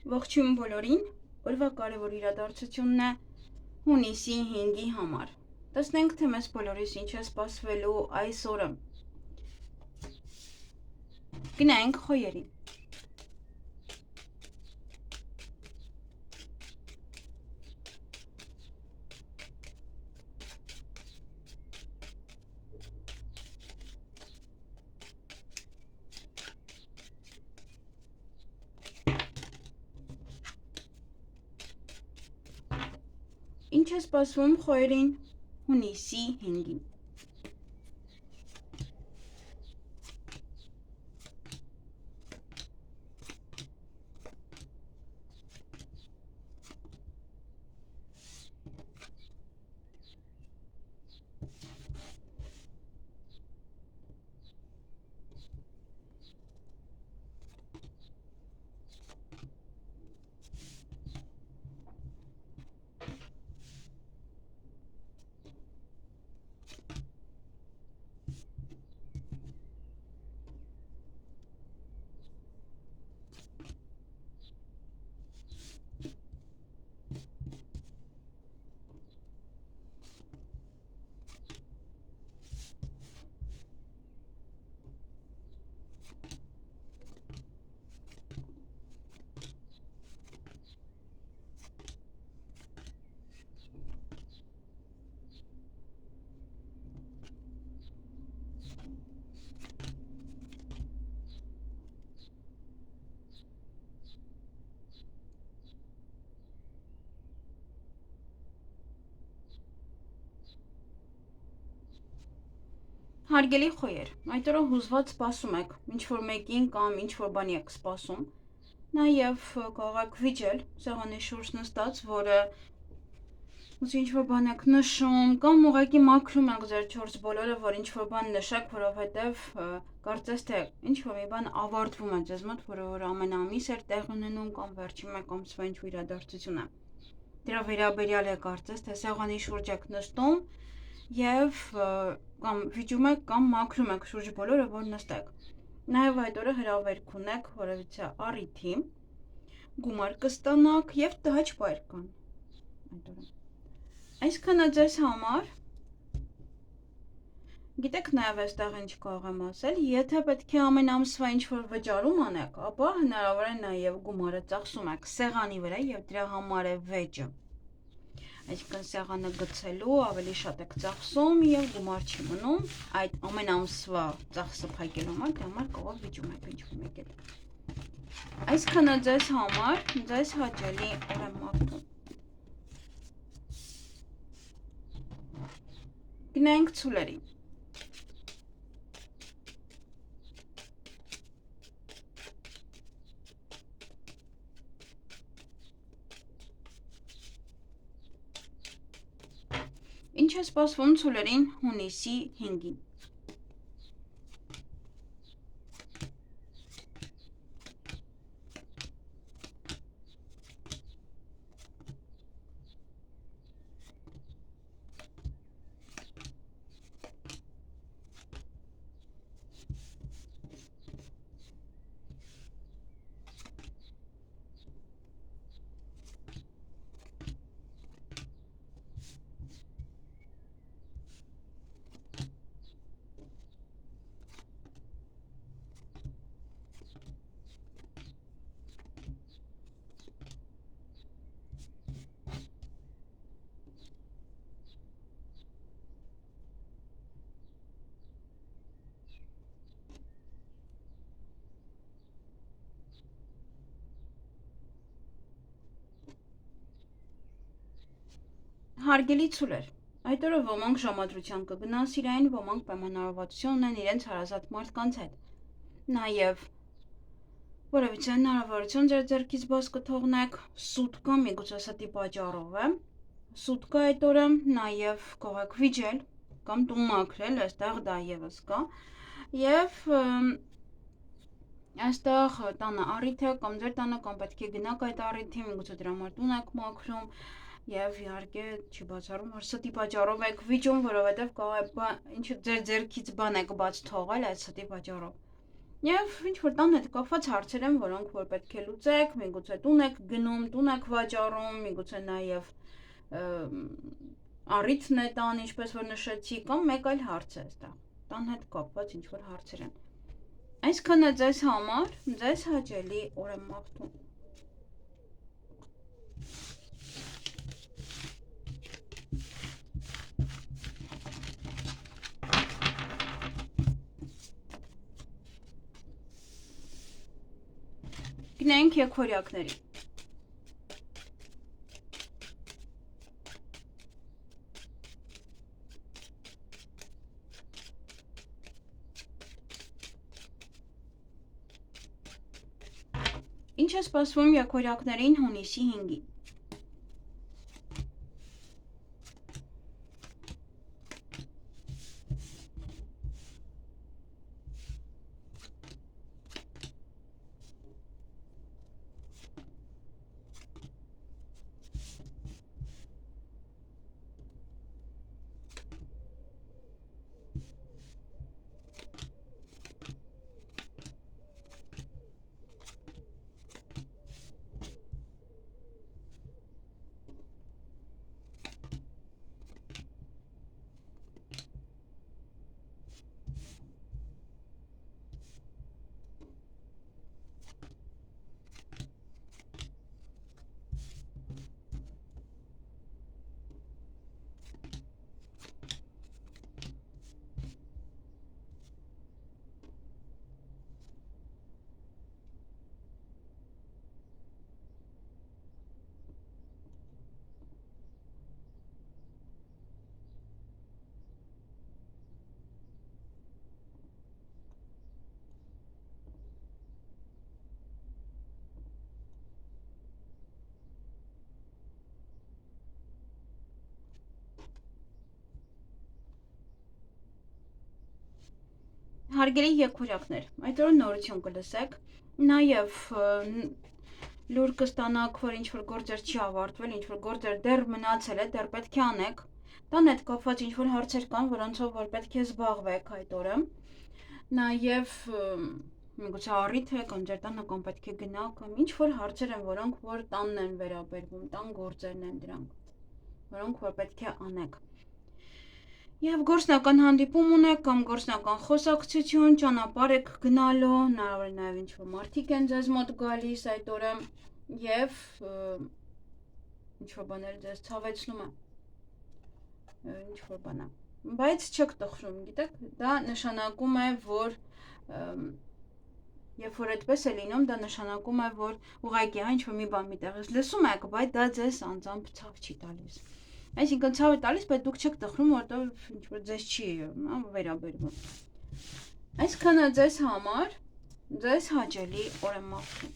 Ողջույն բոլորին, օրվա կարևոր իրադարձությունն է հունիսի 5-ի համար։ Տեսնենք, թե մեզ բոլորիս ինչ է սպասվելու այս օրը։ Գնանք խոյերի։ Ինչ է սպասվում խոյերին հունիսի 5-ին։ Հարգելի խոյեր, այդ օրը հուզված սպասում եք, ինչ-որ մեկին կամ ինչ-որ բանի եք սպասում, նաև կարող եք վիճել սեղանի շուրջ նստած, որը ինչ-որ բան եք նշում, կամ ուղղակի մաքրում եք ձեր չորս բոլորը, որ ինչ-որ բան նշեք, որովհետև կարծես թե ինչ-որ մի բան ավարտվում է ձեզ մոտ, որ ամեն ամիս էր տեղ ունենում կամ վերջին մեկ ամսվա ինչ-որ իրադարձություն է։ Դրա վերաբերյալ է կարծես թե սեղանի շուրջ եք նստում և կամ վիճում եք կամ մաքրում եք շուրջ բոլորը, որ նստեք։ Նաև այդ օրը հրավերք ունեք որևիցե առիթի, գումար կստանաք և տհաճ պայր կան այդ օրը։ Այսքանը ձեզ համար։ Գիտեք նաև այստեղ ինչ կարող եմ ասել, եթե պետք է ամեն ամսվա ինչ-որ վճարում անեք, ապա հնարավոր է նաև գումարը ծախսում եք սեղանի վրա և դրա համար է վեճը։ Այսինքն սեղանը գցելու ավելի շատ եք ծախսում և գումար չի մնում, այդ ամեն ամսվա ծախսը փակելու համար, դրա համար կարող վիճում եք ինչ-որ մեկ էլ։ Այսքանը ձեզ համար, ձեզ հաճելի օր եմ մաղթում։ Գնանք ցուլերի։ Ինչ է սպասվում ցուլերին հունիսի 5-ին։ Հարգելի ցուլեր, այդ օրը ոմանք ժամադրության կգնան սիրային, ոմանք պայմանավորվածություն ունեն իրենց հարազատ մարդկանց հետ։ Նաև որևիցե հնարավորություն ձեր ձեռքից բաց կթողնեք սուտկա, միգուցե ստի պատճառով է։ Սուտկա այդ օրը նաև կարող եք վիճել կամ տուն մաքրել, այստեղ դա ևս կա։ Եվ այստեղ տանը առիթ է կամ ձեր տանը կամ պետք է գնաք այդ առիթի, միգուցե դրա համար տուն եք մաքրում և իհարկե չի բացառում, որ ստի պատճառով եք վիճում, որովհետև կարող է ինչ ձեր ձեռքից բան եք բաց թողել այդ ստի պատճառով։ Եվ ինչ-որ տան հետ կապված հարցեր են, որոնք որ պետք է լուծեք, միգուցե տուն եք գնում, տուն եք վաճառում, միգուցե նաև առիթն է տան, ինչպես որ նշեցի, կամ մեկ այլ հարց է այստեղ։ Տան հետ կապված ինչ-որ հարցեր են։ Այսքանը ձեզ համար, ձեզ հաճելի օր եմ մաղթում։ Գնանք եկորյակների։ Ինչ է սպասվում եկորյակներին հունիսի 5-ին։ Հարգելի եկորյակներ, այդ օրը նորություն կլսեք, նաև լուր կստանաք, որ ինչ-որ գործեր չի ավարտվել, ինչ-որ գործեր դեռ մնացել է, դեռ պետք է անեք, տան հետ կապված ինչ-որ հարցեր կան, որոնցով որ պետք է զբաղվեք այդ օրը, նաև միգուցե առիթ է կամ ձեր տանը կամ պետք է գնաք, կամ ինչ-որ հարցեր են, որոնք որ տանն են վերաբերվում, տան գործերն են դրանք, որոնք որ պետք է անեք։ Եվ գործնական հանդիպում ունեք կամ գործնական խոսակցություն, ճանապարհ եք գնալու, հնարավոր է նաև ինչ-որ մարդիկ են ձեզ մոտ գալիս այդ օրը եւ ինչ-որ բաներ ձեզ ցավեցնում է, ինչ-որ բան է, բայց չեք տխրում, գիտեք, դա նշանակում է, որ երբ որ այդպես է լինում, դա նշանակում է, որ ուղղակի ինչ-որ մի բան միտեղից լսում եք, բայց դա ձեզ անձամբ ցավ չի տալիս։ Այսինքն ցավ է տալիս, բայց դուք չեք տխրում, որտեղ ինչ-որ ձեզ չի վերաբերվում։ Այսքանը ձեզ համար, ձեզ հաճելի օր եմ մաղթում։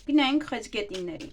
Գնանք խեցգետինների։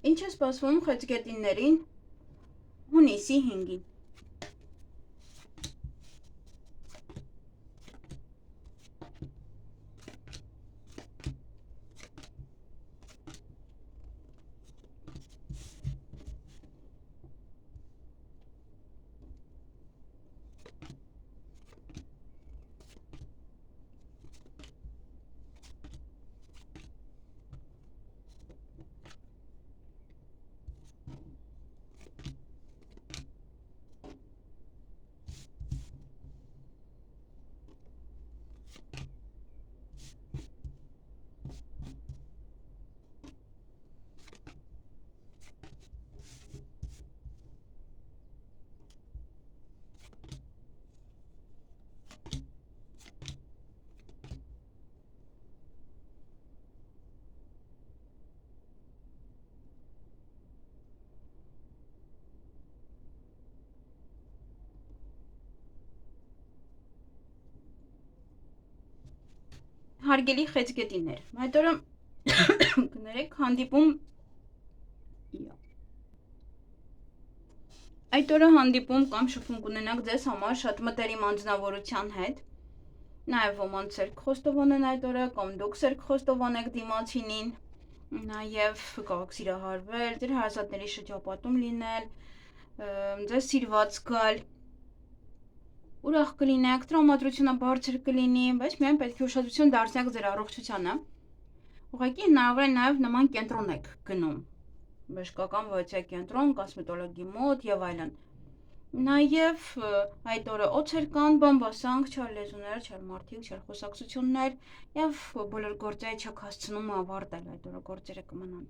Ինչ է սպասվում խեցգետիններին հունիսի 5-ին։ Հարգելի խեցգետիներ, այդ օրը կներեք հանդիպում այդ օրը հանդիպում կամ շփում կունենաք ձեզ համար շատ մտերիմ անձնավորության հետ, նաև ոմանց սերկ խոստովանեն այդ օրը կամ դուք սերկ խոստովանեք դիմացինին, նաև կարող սիրահարվել, ձեր հարազատների շրջապատում լինել, ձեզ սիրված զգալ, ուրախ կլինեք, տրամադրությունը բարձր կլինի, բայց միայն պետք է ուշադրություն դարձնեք ձեր առողջությանը։ Ուղղակի հնարավոր է նաև նման կենտրոն եք գնում, բժշկական βοηθյա կենտրոն, կոսմետոլոգի մոտ եւ այլն։ Նաև այդ օրը օցեր կան, բամբասանք, չար լեզուներ, չար մարդիկ, չար խոսակցություններ եւ բոլոր գործերը չեք հասցնում ավարտել, այդ օրը գործերը կմնան։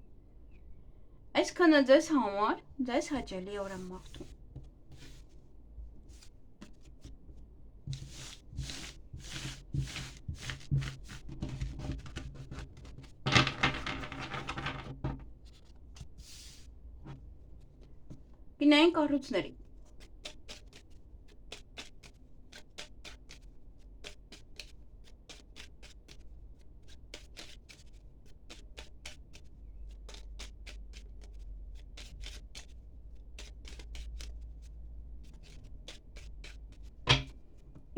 Այսքանը ձեզ համար, ձեզ հաճելի օր եմ մաղթում։ Գնային կառույցների։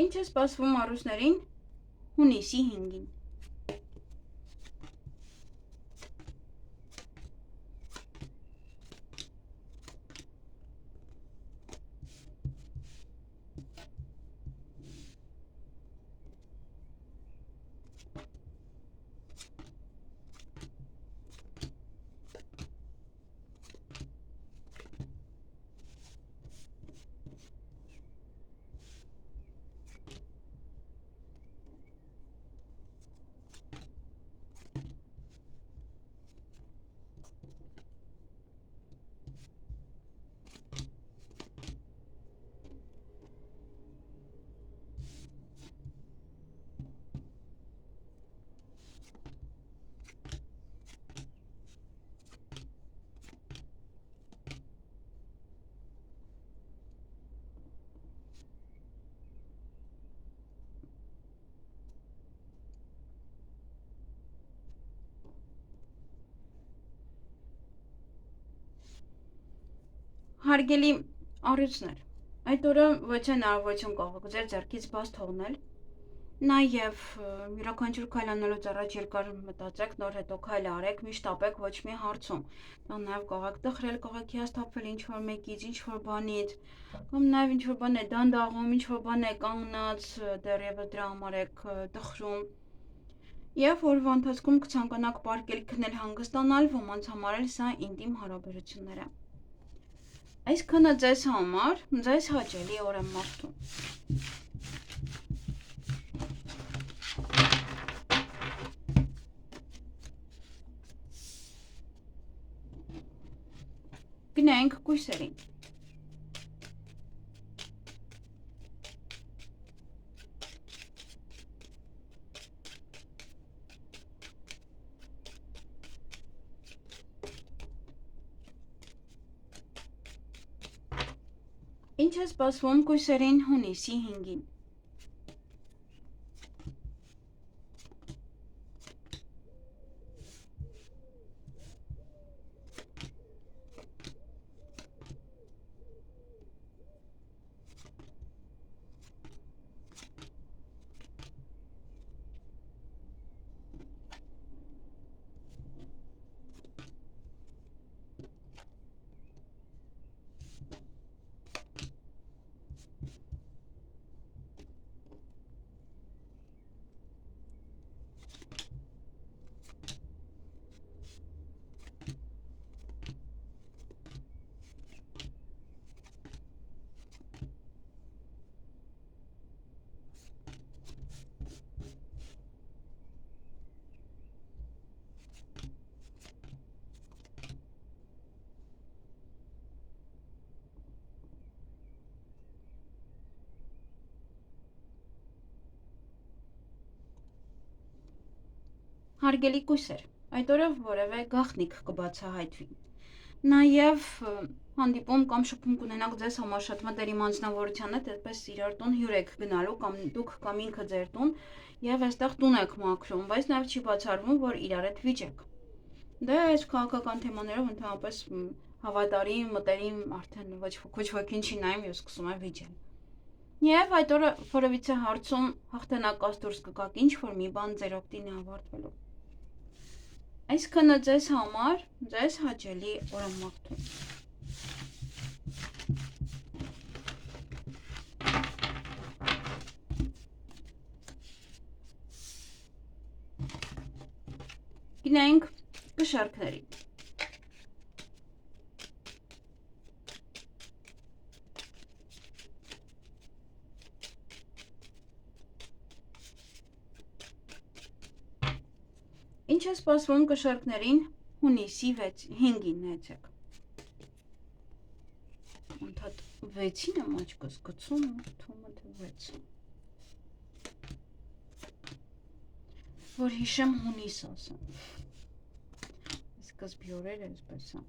Ինչ է սպասվում առուսներին հունիսի 5-ին։ Հարգելի առյուծներ, այդ օրը ոչ հնարավորություն կարող ձեր ձեռքից բաց թողնել, նաև յուրաքանչյուր քայլ անելուց առաջ երկար մտածեք, նոր հետո քայլ արեք, միշտ ապեք ոչ մի հարցում, դա նաև կարող եք տխրել, կարող եք հիասթափվել ինչ-որ մեկից, ինչ-որ բանից, կամ նաև ինչ-որ բան է դանդաղում, ինչ-որ բան է կանգնած, դեռևս դրա համար եք տխրում, եւ օրվա ընթացքում կցանկանաք պարկել, քնել, հանգստանալ, ոմանց համար էլ սա ինտիմ հարաբերություններ է։ Այսքանը ձեզ համար, ձեզ հաճելի օր եմ մաղթում։ Գնանք կույսերին։ Ինչ է սպասվում կույսերին հունիսի 5-ին։ Հարգելի կույսեր, այդ օրը որևէ գաղտնիք կբացահայտվի։ Նաև հանդիպում կամ շփում կունենաք ձեզ համար շատ մտերիմ անձնավորության հետ, այդպես իրար տուն հյուր եք գնալու կամ դուք կամ ինքը ձեր տուն եւ այստեղ տուն եք մաքրում, բայց նաև չի բացառվում, որ իրար հետ վիճեք։ Դե այս քաղաքական թեմաներով ընդհանրապես հավատարիմ, մտերիմ արդեն ոչ ոքին չի նայում եւ սկսում է վիճել։ Եվ այդ օրը որևիցե հարցում հաղթանակած դուրս կգաք, ինչ որ մի բան ձեր օգտին է ավարտվելու։ Այսքանը ձեզ համար, ձեզ հաճելի օրամաղթում։ Գնանք կշարքների։ Ինչ է սպասվում կշարքներին հունիսի 5-ին նայեցեք։ Ընդհատ 6-ին եմ աչքս գցում, թվում է թե 6։ Որ հիշեմ հունիս ասեմ։ Սկզբի օրերը այսպես է։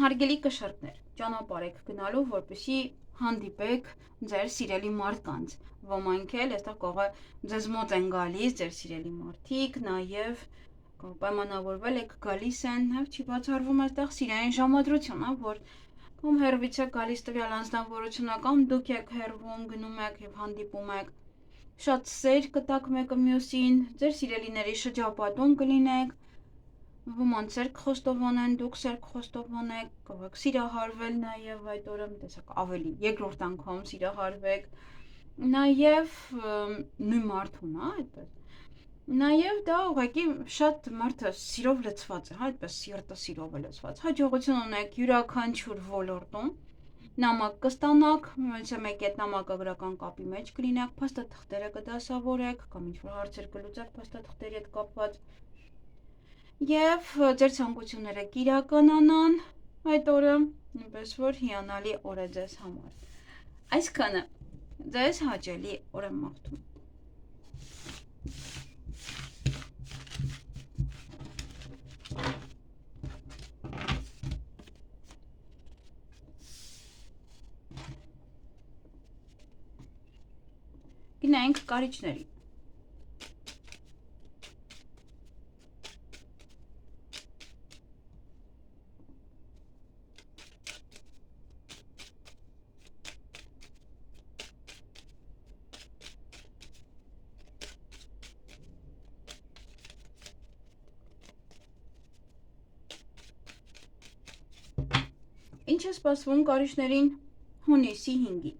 Հարգելի կշարքներ, ճանապարհ եք գնալու, որպեսզի հանդիպեք ձեր սիրելի մարդկանց։ Ոմանք էլ այստեղ կողը ձեզ մոտ են գալիս, ձեր սիրելի մարդիկ, նաև պայմանավորվել եք գալիս են, նաև չի բացառվում այստեղ սիրային ժամադրություն, որ կամ հեռվից է գալիս տվյալ անձնավորությունը, կամ դուք եք հեռվում, գնում եք եւ հանդիպում եք։ Շատ սեր կտակ մեկը մյուսին, ձեր սիրելիների շրջապատում կլինեք։ Ոմանց սեր կխոստովանեն, դուք սեր կխոստովանեք, կարող սիրահարվել նաև այդ օրը, տեսակ ավելի երկրորդ անգամ սիրահարվեք, նաև նույն մարդուն, այդպես։ Նաև դա ուղղակի շատ մարդը սիրով լցված է, այդպես սիրտը սիրով է լցված։ Հաջողություն ունեք յուրաքանչյուր ոլորտում, նամակ կստանաք, մեկ այդ նամակագրական կապի մեջ կլինեք, փաստաթղթերը կդասավորեք, կամ ինչ-որ հարցեր կլուծեք փաստաթղթերի հետ կապված։ Եվ ձեր ցանկությունները կիրականանան այդ օրը, այնպես որ հիանալի օր է ձեզ համար։ Այսքանը ձեզ հաճելի օր եմ մաղթում։ Գնանք կարիճների։ Ինչ է սպասվում կարիճներին հունիսի 5-ին։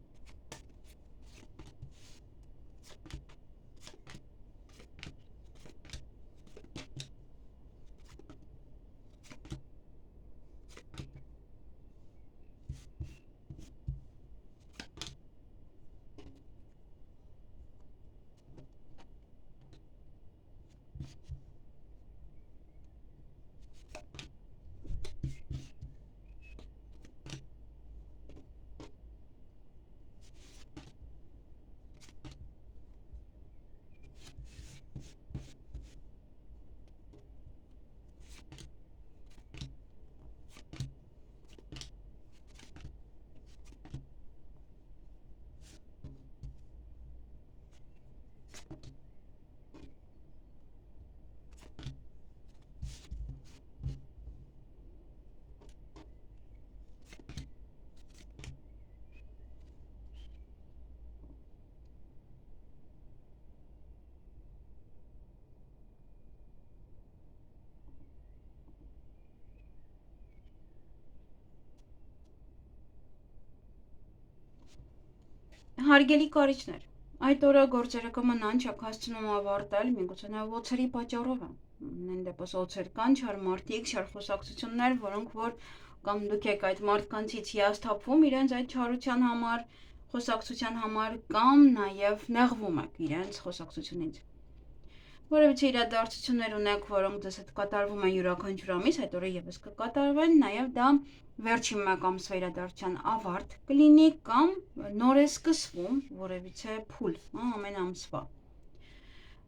Հարգելի կարիճներ, այդ օրը գործերը կմնան չեք հասցնում ավարտել, միգուցե նաև օցերի պատճառով են։ Նույն դեպս օցեր կան, չար մարդիկ, չար խոսակցություններ, որոնք որ կամ դուք եք այդ մարդկանցից հիասթափվում իրենց այդ չարության համար, խոսակցության համար, կամ նաև նեղվում եք իրենց խոսակցությունից։ Որևիցե իրադարձություններ ունեք, որոնք ձեզ հետ կատարվում են յուրաքանչյուր ամիս, այդ օրը եւս կկատարվեն, նաև դա վերջին մեկ ամսվա իրադարձության ավարտ կլինի կամ նոր է սկսվում որևիցե փուլ, ամեն ամսվա։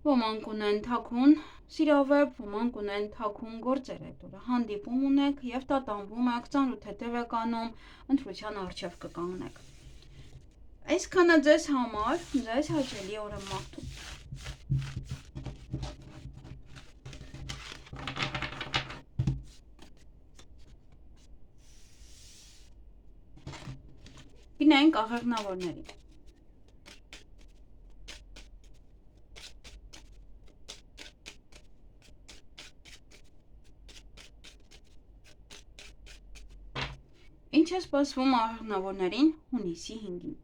Ոմանք ունեն թաքուն սիրավեպ, ոմանք ունեն թաքուն գործեր այդ օրը, հանդիպում ունեք եւ տատանվում եք, ծանոթ հետեւ եք անում, ընտրության առջև կկանգնեք։ Այսքանը ձեզ համար, ձեզ հաճելի օր եմ մաղթում։ Գնանք աղեղնավորների։ Ինչ է սպասվում աղեղնավորներին հունիսի 5-ին։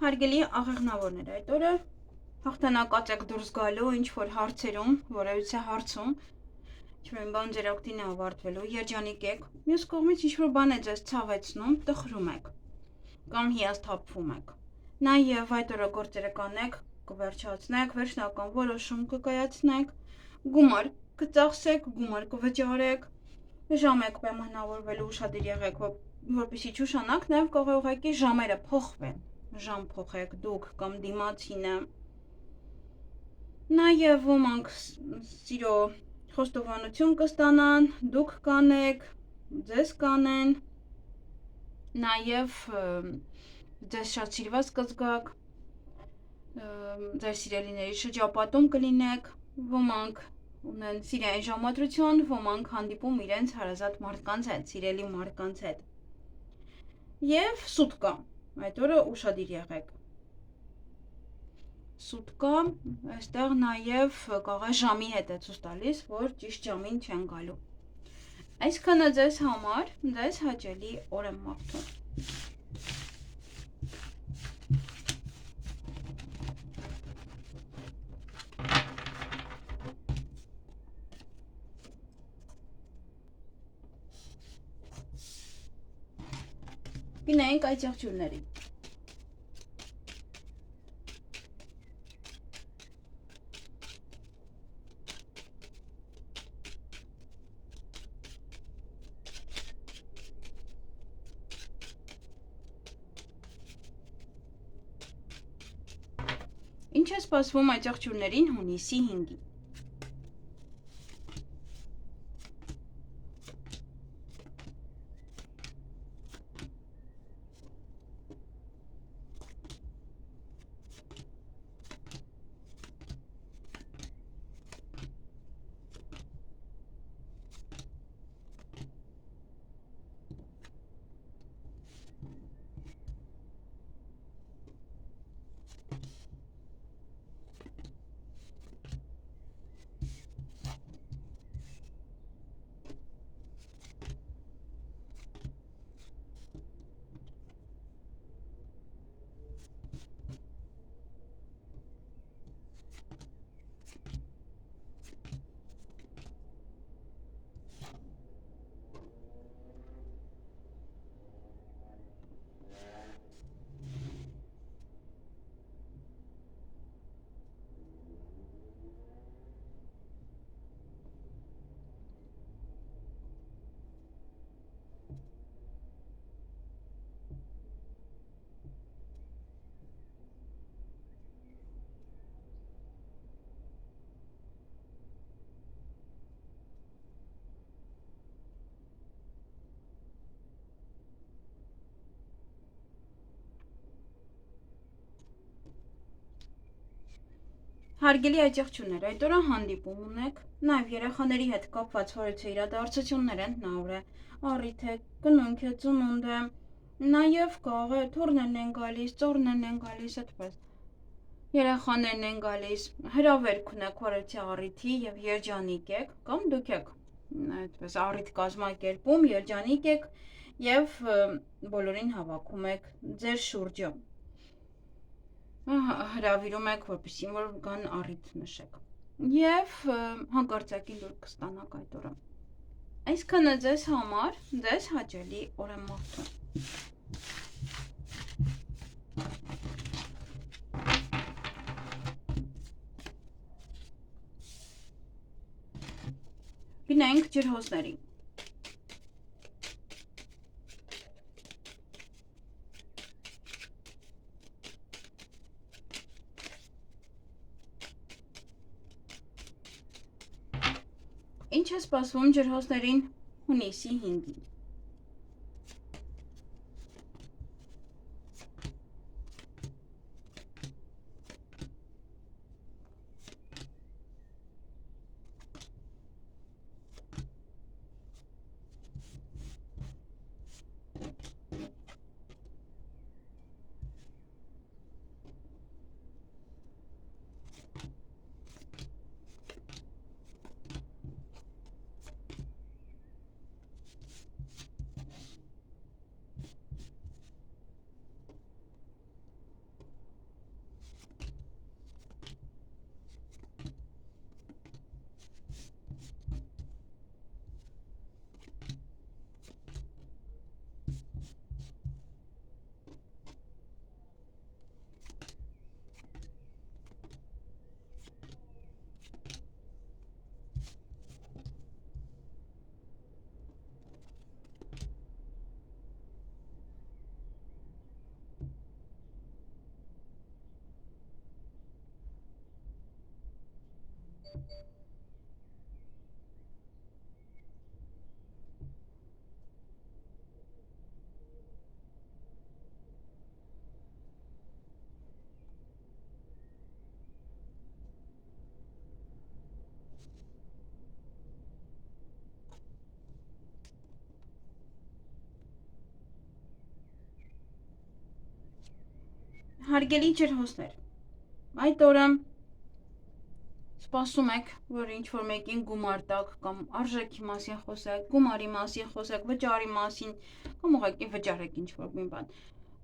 Հարգելի աղեղնավորներ, այդ օրը հաղթանակած եք դուրս գալու ինչ-որ հարցերում, որևիցե հարցում, ինչ-որ բան ձեր օգտին է ավարտվելու, երջանիկ եք, մյուս կողմից ինչ-որ բան է ձեզ ցավեցնում, տխրում եք, կամ հիասթափվում եք։ Նաև այդ օրը գործերը կանեք, կվերջացնեք, վերջնական որոշում կկայացնեք, գումար կծախսեք, գումար կվճարեք, ժամ եք պայմանավորվելու, ուշադիր եղեք, որպեսզի չուշանաք, նաև կարող է ուղղակի ժամերը փոխվեն, ժամ փոխեք դուք կամ դիմացինը։ Նաև ոմանք սիրո խոստովանություն կստանան, դուք կանեք, ձեզ կանեն, նաև ձեզ շատ սիրված կզգաք, ձեր սիրելիների շրջապատում կլինեք, ոմանք ունեն սիրային ժամադրություն, ոմանք հանդիպում իրենց հարազատ մարդկանց հետ, սիրելի մարդկանց հետ։ Եվ սուտ կա, այդ օրը ուշադիր եղեք։ Սուտ կա, այստեղ նաև կարող է ժամի հետ է ցույց տալիս, որ ճիշտ ժամին չեն գալու։ Այսքանը ձեզ համար, ձեզ հաճելի օր եմ մաղթում։ Գնանք այդ եղջյուրների։ Ինչ է սպասվում այդ եղջյուրներին հունիսի 5-ին։ Հարգելի աջակցություններ, այդ օրը հանդիպում ունեք, նաև երեխաների հետ կապված որևէ իրադարձություններ են, նա ուր է առիթ է, կնունք է, ծնունդ է, նաև կարող է թուրներն են գալիս, ծորներն են գալիս, այդպես երեխաներն են գալիս, հրավերք ունեք որևէ առիթի եւ երջանիկ եք, կամ դուք եք այդպես առիթ կազմակերպում, երջանիկ եք եւ բոլորին հավաքում եք ձեր շուրջը։ Հրավիրում եք, որպեսզի որ գան առիթ նշեք եւ հանկարծակի լուր կստանաք այդ օրը։ Այսքանը ձեզ համար, ձեզ հաճելի օր եմ մաղթում։ Գնանք ջրհոսներին։ Ինչ է սպասվում ջրհոսներին հունիսի 5-ին։ Հարգելի ջրհոսներ, այդ օրը սպասում եք, որ ինչ-որ մեկին գումար տաք կամ արժեքի մասին խոսեք, գումարի մասին խոսեք, վճարի մասին, կամ ուղղակի վճարեք ինչ-որ մի բան։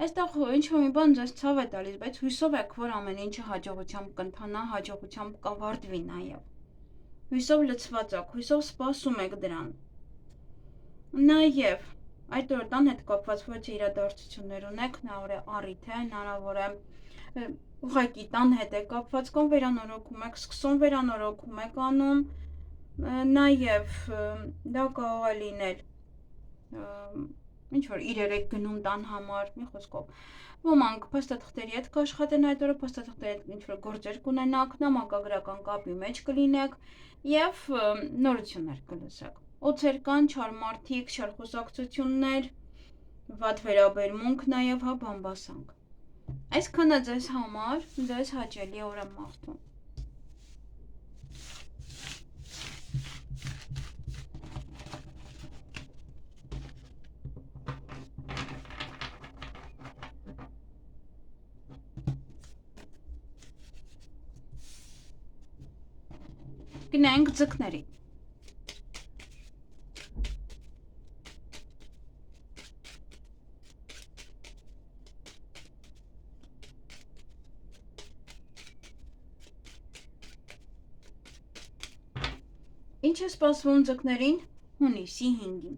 Այստեղ ինչ-որ մի բան ձեզ ցավ է տալիս, բայց հույսով եք, որ ամեն ինչը հաջողությամբ կընթանա, հաջողությամբ կավարտվի նաև։ Հույսով լցված եք, հույսով սպասում եք դրան։ Նաև այդ օրը տան հետ կապված որևէ իրադարձություններ ունեք, նա առիթ է, հնարավոր է ուղղակի տան հետ է կապված կամ վերանորոգում եք, սկսում վերանորոգում եք անում, նաև դա կարող է լինել ինչ-որ իրեր եք գնում տան համար, մի խոսքով, ոմանք փաստաթղթերի հետ կաշխատեն այդ օրը, փաստաթղթերի հետ ինչ-որ գործեր կունենաք, նամակագրական կապի մեջ կլինեք և նորություններ կլսեք։ Օձեր կան, չար մարդիկ, չար խոսակցություններ, վատ վերաբերմունք, նաև հա բամբասանք։ Այսքանը ձեզ համար, ձեզ հաճելի օր եմ մաղթում։ Գնանք ձկների։ Ինչ է սպասվում ձկներին հունիսի 5-ին։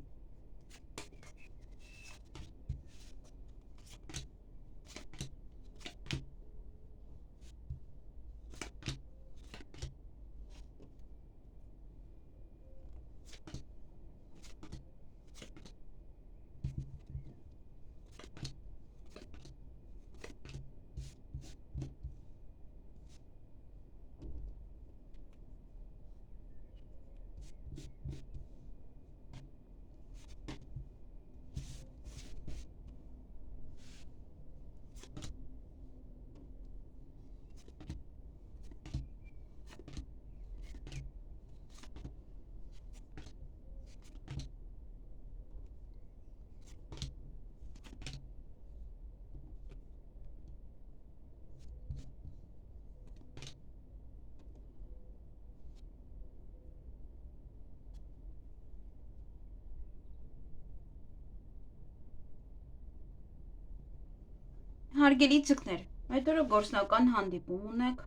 հարգելի ձկներ, այդ օրը գործնական հանդիպում ունեք,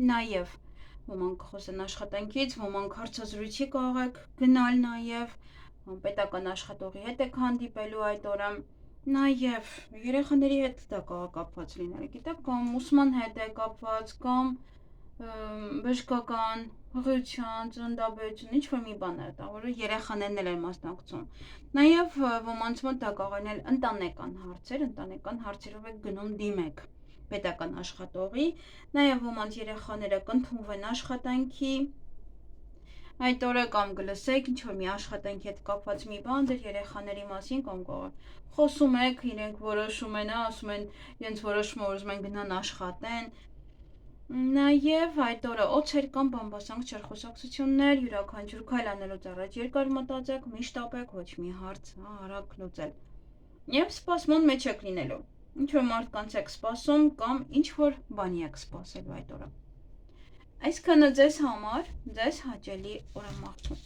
նաև ոմանք խոսեն աշխատանքից, ոմանք հարցազրույցի կարող գնալ նաև, պետական աշխատողի հետ եք հանդիպելու այդ օրը, նաև երեխաների հետ դա կարող կապված լինել, գիտեք, կամ ուսման հետ է կապված, կամ բժշկական, հղիության, ծննդաբերություն, ինչ-որ մի բան է դա, որը երեխաներն էլ են մասնակցում։ Նաև ոմանց մոտ դա կարող լինել ընտանեկան հարցերով եք գնում դիմեք պետական աշխատողի, նաև ոմանց երեխաները կընդունվեն աշխատանքի այդ օրը կամ կլսեք ինչ-որ մի աշխատանքի հետ կապված մի բան ձեր երեխաների մասին կամ խոսում եք, իրենք որոշում են, ասում են, իրենց որոշումը ուզում են գնան աշխատեն, նաև այդ օրը օցեր կամ բամբասանք չարխոսակցություններ, յուրաքանչյուր քայլ անելուց առաջ երկար մտածեք, միշտ ապեք, ոչ մի հարց արագ լուծել։ Եվ սպասման մեջ եք լինելու, ինչ-որ մարդկանց եք սպասում կամ ինչ-որ բանի եք սպասելու այդ օրը։ Այսքանը ձեզ համար, ձեզ հաճելի օրը մաղթում։